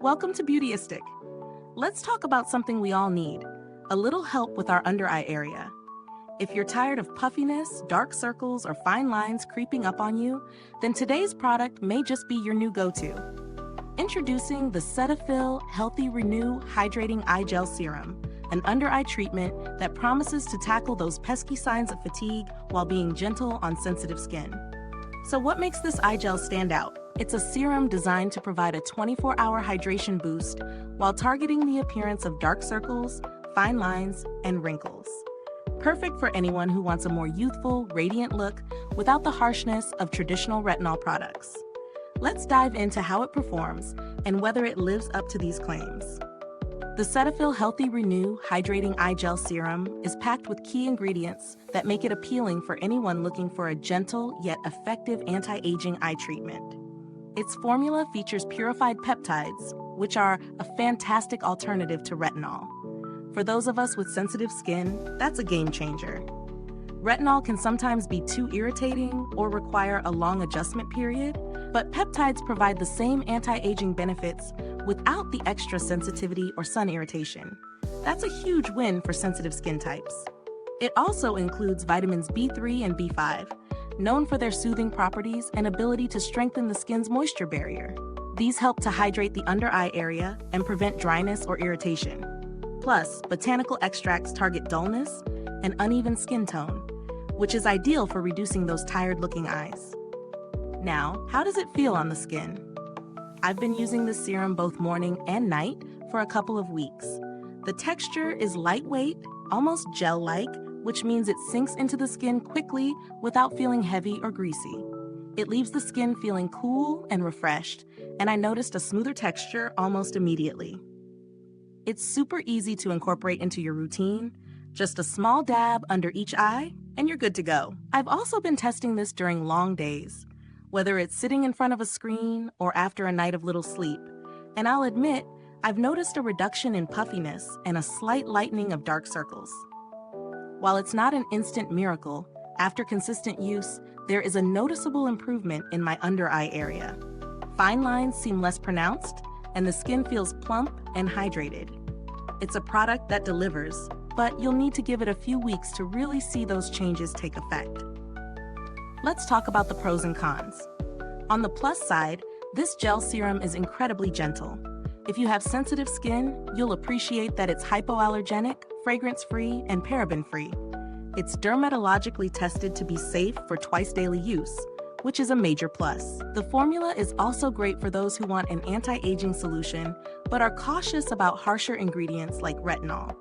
Welcome to Beautyistic. Let's talk about something we all need, a little help with our under eye area. If you're tired of puffiness, dark circles, or fine lines creeping up on you, then today's product may just be your new go-to. Introducing the Cetaphil Healthy Renew Hydrating Eye Gel Serum, an under-eye treatment that promises to tackle those pesky signs of fatigue while being gentle on sensitive skin. So what makes this eye gel stand out? It's a serum designed to provide a 24-hour hydration boost while targeting the appearance of dark circles, fine lines, and wrinkles. Perfect for anyone who wants a more youthful, radiant look without the harshness of traditional retinol products. Let's dive into how it performs and whether it lives up to these claims. The Cetaphil Healthy Renew Hydrating Eye Gel Serum is packed with key ingredients that make it appealing for anyone looking for a gentle yet effective anti-aging eye treatment. Its formula features purified peptides, which are a fantastic alternative to retinol. For those of us with sensitive skin, that's a game changer. Retinol can sometimes be too irritating or require a long adjustment period, but peptides provide the same anti-aging benefits without the extra sensitivity or sun irritation. That's a huge win for sensitive skin types. It also includes vitamins B3 and B5, known for their soothing properties and ability to strengthen the skin's moisture barrier. These help to hydrate the under eye area and prevent dryness or irritation. Plus, botanical extracts target dullness and uneven skin tone, which is ideal for reducing those tired-looking eyes. Now, how does it feel on the skin? I've been using this serum both morning and night for a couple of weeks. The texture is lightweight, almost gel-like, which means it sinks into the skin quickly without feeling heavy or greasy. It leaves the skin feeling cool and refreshed, and I noticed a smoother texture almost immediately. It's super easy to incorporate into your routine, just a small dab under each eye, and you're good to go. I've also been testing this during long days, whether it's sitting in front of a screen or after a night of little sleep, and I'll admit, I've noticed a reduction in puffiness and a slight lightening of dark circles. While it's not an instant miracle, after consistent use, there is a noticeable improvement in my under eye area. Fine lines seem less pronounced, and the skin feels plump and hydrated. It's a product that delivers, but you'll need to give it a few weeks to really see those changes take effect. Let's talk about the pros and cons. On the plus side, this gel serum is incredibly gentle. If you have sensitive skin, you'll appreciate that it's hypoallergenic, fragrance-free, and paraben-free. It's dermatologically tested to be safe for twice-daily use, which is a major plus. The formula is also great for those who want an anti-aging solution, but are cautious about harsher ingredients like retinol.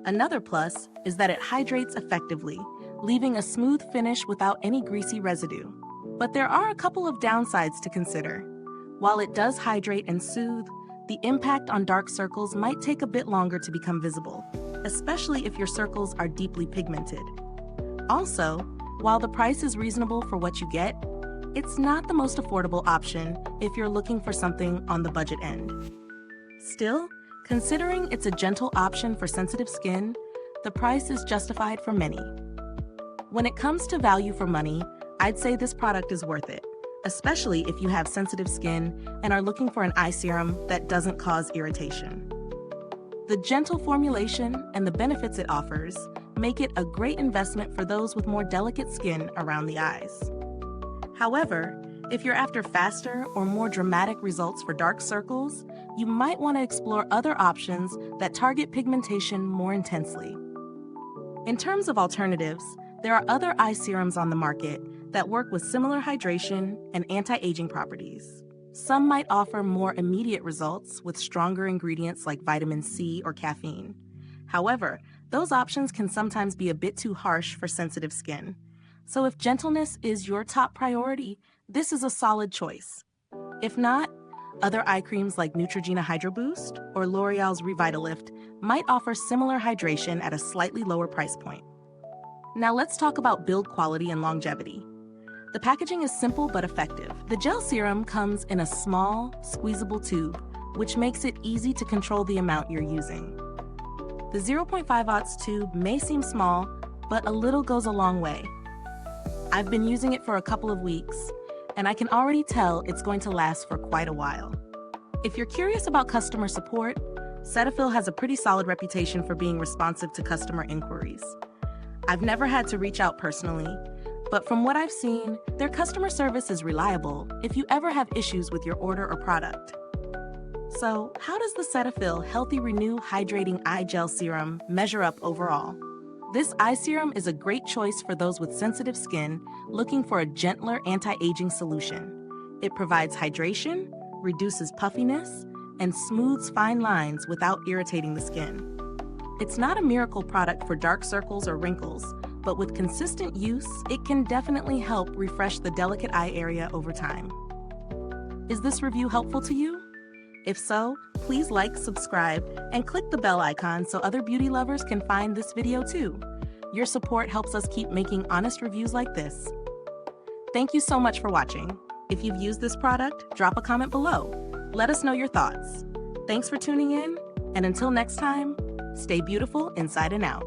Another plus is that it hydrates effectively, leaving a smooth finish without any greasy residue. But there are a couple of downsides to consider. While it does hydrate and soothe, the impact on dark circles might take a bit longer to become visible, especially if your circles are deeply pigmented. Also, while the price is reasonable for what you get, it's not the most affordable option if you're looking for something on the budget end. Still, considering it's a gentle option for sensitive skin, the price is justified for many. When it comes to value for money, I'd say this product is worth it, especially if you have sensitive skin and are looking for an eye serum that doesn't cause irritation. The gentle formulation and the benefits it offers make it a great investment for those with more delicate skin around the eyes. However, if you're after faster or more dramatic results for dark circles, you might want to explore other options that target pigmentation more intensely. In terms of alternatives, there are other eye serums on the market that work with similar hydration and anti-aging properties. Some might offer more immediate results with stronger ingredients like vitamin C or caffeine. However, those options can sometimes be a bit too harsh for sensitive skin. So if gentleness is your top priority, this is a solid choice. If not, other eye creams like Neutrogena Hydro Boost or L'Oreal's Revitalift might offer similar hydration at a slightly lower price point. Now let's talk about build quality and longevity. The packaging is simple but effective. The gel serum comes in a small, squeezable tube, which makes it easy to control the amount you're using. The 0.5 tube may seem small, but a little goes a long way. I've been using it for a couple of weeks, and I can already tell it's going to last for quite a while. If you're curious about customer support, Cetaphil has a pretty solid reputation for being responsive to customer inquiries. I've never had to reach out personally, but from what I've seen, their customer service is reliable if you ever have issues with your order or product. So, how does the Cetaphil Healthy Renew Hydrating Eye Gel Serum measure up overall? This eye serum is a great choice for those with sensitive skin looking for a gentler anti-aging solution. It provides hydration, reduces puffiness, and smooths fine lines without irritating the skin. It's not a miracle product for dark circles or wrinkles, but with consistent use, it can definitely help refresh the delicate eye area over time. Is this review helpful to you? If so, please like, subscribe, and click the bell icon so other beauty lovers can find this video too. Your support helps us keep making honest reviews like this. Thank you so much for watching. If you've used this product, drop a comment below. Let us know your thoughts. Thanks for tuning in, and until next time, stay beautiful inside and out.